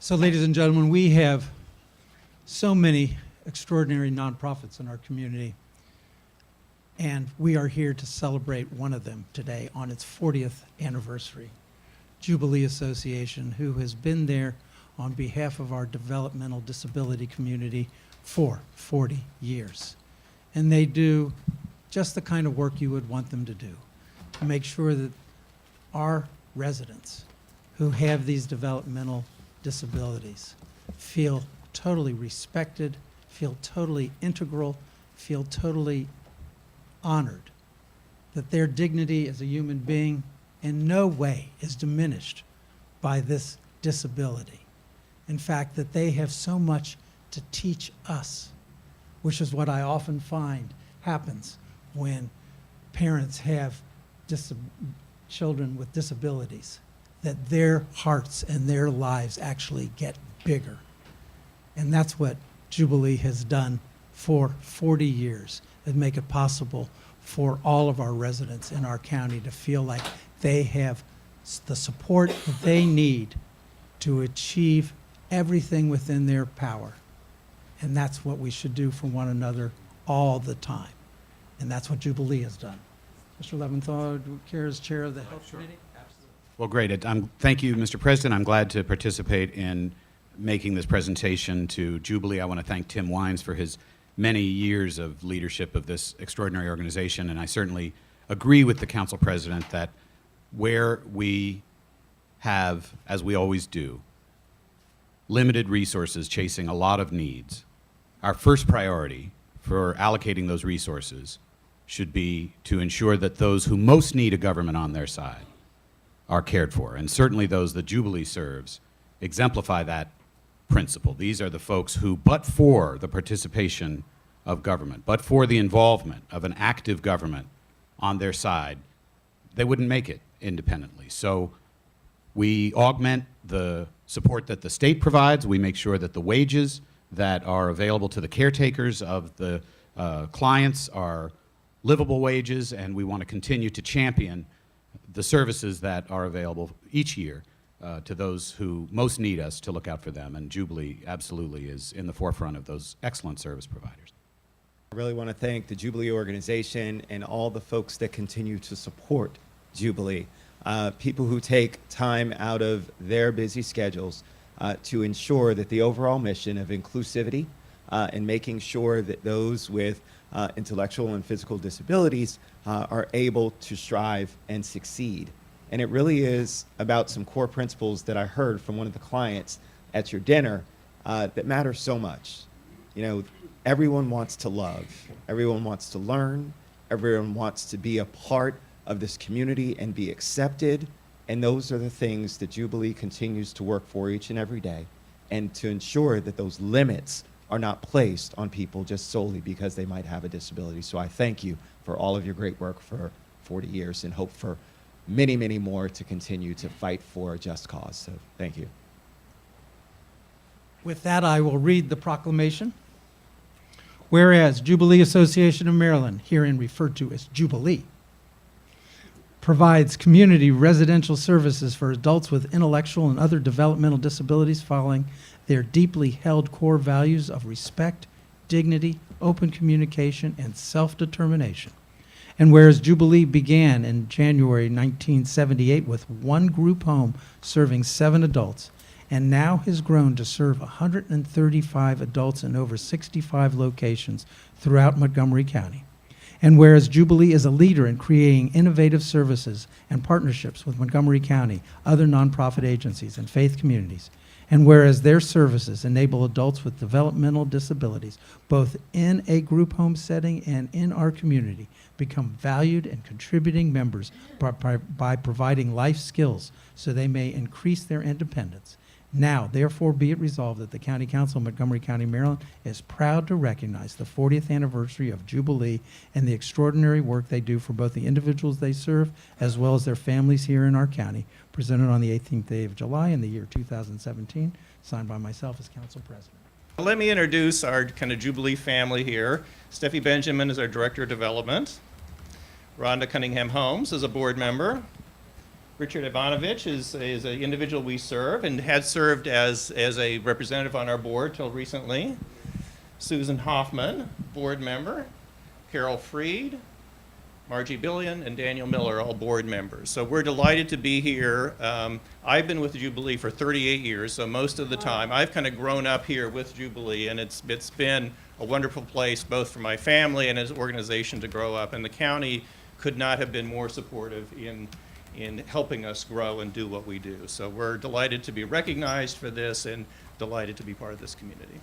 So, ladies and gentlemen, we have so many extraordinary nonprofits in our community, and we are here to celebrate one of them today on its 40th anniversary. Jubilee Association, who has been there on behalf of our developmental disability community for 40 years. And they do just the kind of work you would want them to do, to make sure that our residents who have these developmental disabilities feel totally respected, feel totally integral, feel totally honored, that their dignity as a human being in no way is diminished by this disability. In fact, that they have so much to teach us, which is what I often find happens when parents have children with disabilities, that their hearts and their lives actually get bigger. And that's what Jubilee has done for 40 years, and make it possible for all of our residents in our county to feel like they have the support that they need to achieve everything within their power. And that's what we should do for one another all the time. And that's what Jubilee has done. Mr. Leventhal, do you care as chair of the Health Committee? Well, great. Thank you, Mr. President. I'm glad to participate in making this presentation to Jubilee. I want to thank Tim Wiens for his many years of leadership of this extraordinary organization, and I certainly agree with the Council President that where we have, as we always do, limited resources chasing a lot of needs, our first priority for allocating those resources should be to ensure that those who most need a government on their side are cared for. And certainly those that Jubilee serves exemplify that principle. These are the folks who, but for the participation of government, but for the involvement of an active government on their side, they wouldn't make it independently. So we augment the support that the state provides. We make sure that the wages that are available to the caretakers of the clients are livable wages, and we want to continue to champion the services that are available each year to those who most need us to look out for them. And Jubilee absolutely is in the forefront of those excellent service providers. I really want to thank the Jubilee organization and all the folks that continue to support Jubilee. People who take time out of their busy schedules to ensure that the overall mission of inclusivity and making sure that those with intellectual and physical disabilities are able to strive and succeed. And it really is about some core principles that I heard from one of the clients at your dinner that matter so much. You know, everyone wants to love, everyone wants to learn, everyone wants to be a part of this community and be accepted. And those are the things that Jubilee continues to work for each and every day, and to ensure that those limits are not placed on people just solely because they might have a disability. So I thank you for all of your great work for 40 years and hope for many, many more to continue to fight for a just cause. So thank you. With that, I will read the proclamation. Whereas Jubilee Association of Maryland, herein referred to as Jubilee, provides community residential services for adults with intellectual and other developmental disabilities following their deeply held core values of respect, dignity, open communication, and self-determination. And whereas Jubilee began in January 1978 with one group home serving 7 adults, and now has grown to serve 135 adults in over 65 locations throughout Montgomery County. And whereas Jubilee is a leader in creating innovative services and partnerships with Montgomery County, other nonprofit agencies, and faith communities, and whereas their services enable adults with developmental disabilities, both in a group home setting and in our community, become valued and contributing members by providing life skills so they may increase their independence. Now, therefore, be it resolved that the County Council of Montgomery County, Maryland is proud to recognize the 40th anniversary of Jubilee and the extraordinary work they do for both the individuals they serve as well as their families here in our county, presented on the 18th day of July in the year 2017, signed by myself as Council President. Let me introduce our kind of Jubilee family here. Steffi Benjamin is our Director of Development. Rhonda Cunningham Holmes is a board member. Richard Ivanovich is an individual we serve and had served as a representative on our board till recently. Susan Hoffman, board member. Carol Freed, Margie Billion, and Daniel Miller, all board members. So we're delighted to be here. I've been with Jubilee for 38 years, so most of the time I've kind of grown up here with Jubilee, and it's been a wonderful place both for my family and as an organization to grow up. And the county could not have been more supportive in helping us grow and do what we do. So we're delighted to be recognized for this and delighted to be part of this community.